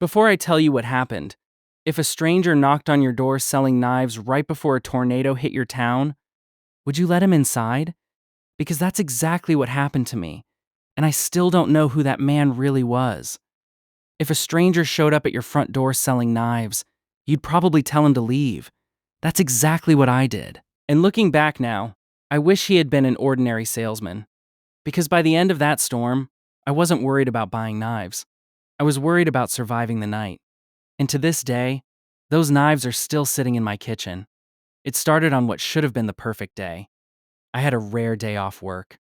Before I tell you what happened, if a stranger knocked on your door selling knives right before a tornado hit your town, would you let him inside? Because that's exactly what happened to me, and I still don't know who that man really was. If a stranger showed up at your front door selling knives, you'd probably tell him to leave. That's exactly what I did. And looking back now, I wish he had been an ordinary salesman. Because by the end of that storm, I wasn't worried about buying knives. I was worried about surviving the night. And to this day, those knives are still sitting in my kitchen. It started on what should have been the perfect day. I had a rare day off work.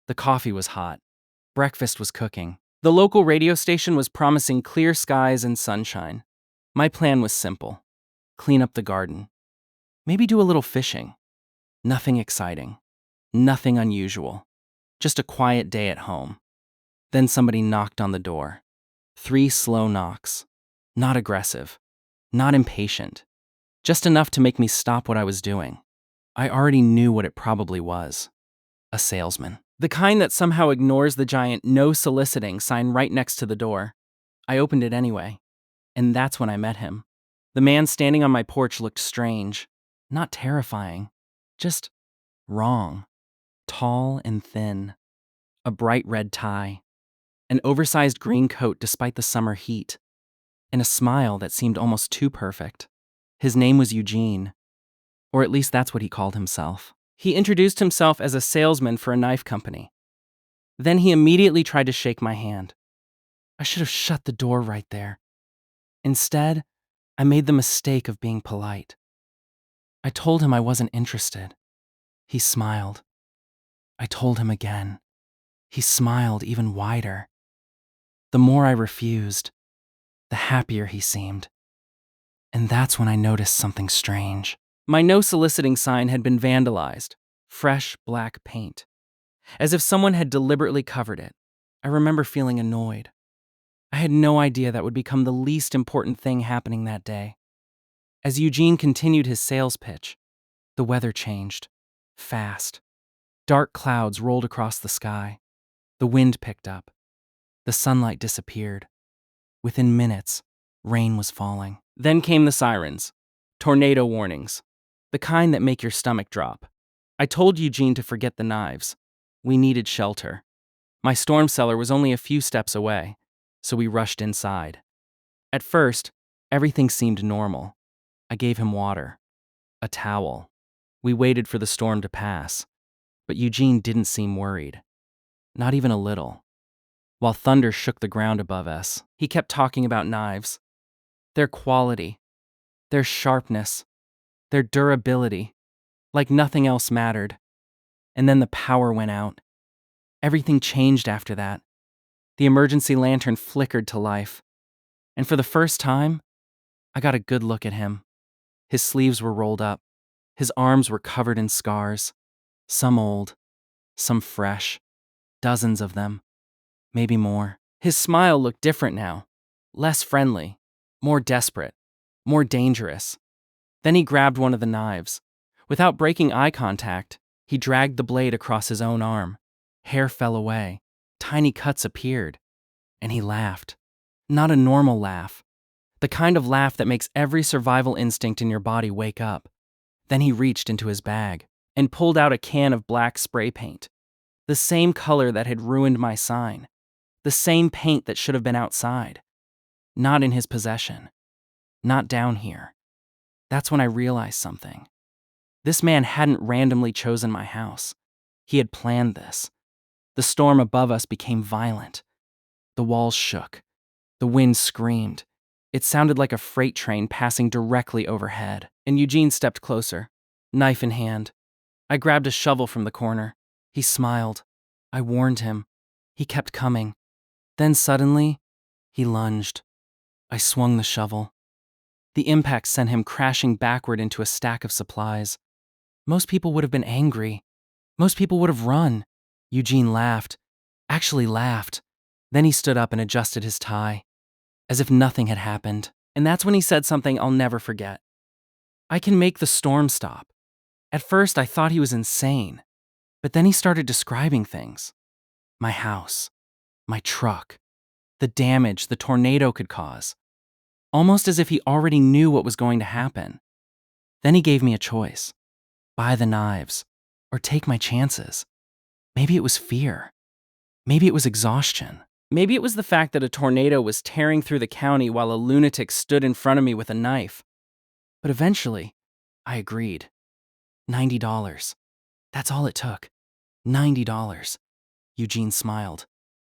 The coffee was hot. Breakfast was cooking. The local radio station was promising clear skies and sunshine. My plan was simple. Clean up the garden. Maybe do a little fishing. Nothing exciting. Nothing unusual. Just a quiet day at home. Then somebody knocked on the door. 3 slow knocks. Not aggressive. Not impatient. Just enough to make me stop what I was doing. I already knew what it probably was. A salesman. The kind that somehow ignores the giant "No Soliciting" sign right next to the door. I opened it anyway. And that's when I met him. The man standing on my porch looked strange. Not terrifying. Just wrong. Tall and thin. A bright red tie. An oversized green coat despite the summer heat. And a smile that seemed almost too perfect. His name was Eugene. Or at least that's what he called himself. He introduced himself as a salesman for a knife company. Then he immediately tried to shake my hand. I should have shut the door right there. Instead, I made the mistake of being polite. I told him I wasn't interested. He smiled. I told him again. He smiled even wider. The more I refused, the happier he seemed. And that's when I noticed something strange. My "No Soliciting" sign had been vandalized. Fresh black paint. As if someone had deliberately covered it. I remember feeling annoyed. I had no idea that would become the least important thing happening that day. As Eugene continued his sales pitch, the weather changed. Fast. Dark clouds rolled across the sky. The wind picked up. The sunlight disappeared. Within minutes, rain was falling. Then came the sirens. Tornado warnings. The kind that make your stomach drop. I told Eugene to forget the knives. We needed shelter. My storm cellar was only a few steps away, so we rushed inside. At first, everything seemed normal. I gave him water. A towel. We waited for the storm to pass, but Eugene didn't seem worried. Not even a little. While thunder shook the ground above us, he kept talking about knives. Their quality. Their sharpness. Their durability. Like nothing else mattered. And then the power went out. Everything changed after that. The emergency lantern flickered to life. And for the first time, I got a good look at him. His sleeves were rolled up. His arms were covered in scars. Some old, some fresh. Dozens of them. Maybe more. His smile looked different now. Less friendly. More desperate. More dangerous. Then he grabbed one of the knives. Without breaking eye contact, he dragged the blade across his own arm. Hair fell away. Tiny cuts appeared. And he laughed. Not a normal laugh. The kind of laugh that makes every survival instinct in your body wake up. Then he reached into his bag and pulled out a can of black spray paint. The same color that had ruined my sign. The same paint that should have been outside. Not in his possession. Not down here. That's when I realized something. This man hadn't randomly chosen my house. He had planned this. The storm above us became violent. The walls shook. The wind screamed. It sounded like a freight train passing directly overhead. And Eugene stepped closer, knife in hand. I grabbed a shovel from the corner. He smiled. I warned him. He kept coming. Then suddenly, he lunged. I swung the shovel. The impact sent him crashing backward into a stack of supplies. Most people would have been angry. Most people would have run. Eugene laughed. Actually laughed. Then he stood up and adjusted his tie, as if nothing had happened. And that's when he said something I'll never forget. I can make the storm stop. At first, I thought he was insane. But then he started describing things. My house. My truck. The damage the tornado could cause. almost as if he already knew what was going to happen. Then he gave me a choice: buy the knives or take my chances. Maybe it was fear. Maybe it was exhaustion. Maybe it was the fact that a tornado was tearing through the county while a lunatic stood in front of me with a knife. But eventually, I agreed. $90. That's all it took. $90. Eugene smiled,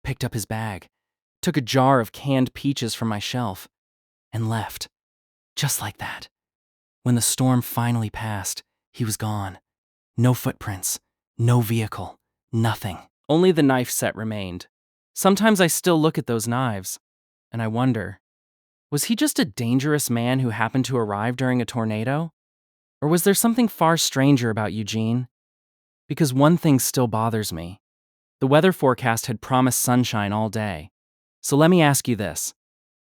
picked up his bag, took a jar of canned peaches from my shelf, and left. Just like that. When the storm finally passed, he was gone. No footprints, no vehicle, nothing. Only the knife set remained. Sometimes I still look at those knives, and I wonder, was he just a dangerous man who happened to arrive during a tornado? Or was there something far stranger about Eugene? Because one thing still bothers me. The weather forecast had promised sunshine all day. So let me ask you this.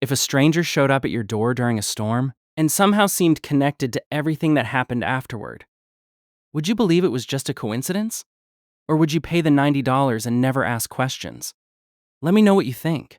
If a stranger showed up at your door during a storm and somehow seemed connected to everything that happened afterward, would you believe it was just a coincidence? Or would you pay the $90 and never ask questions? Let me know what you think.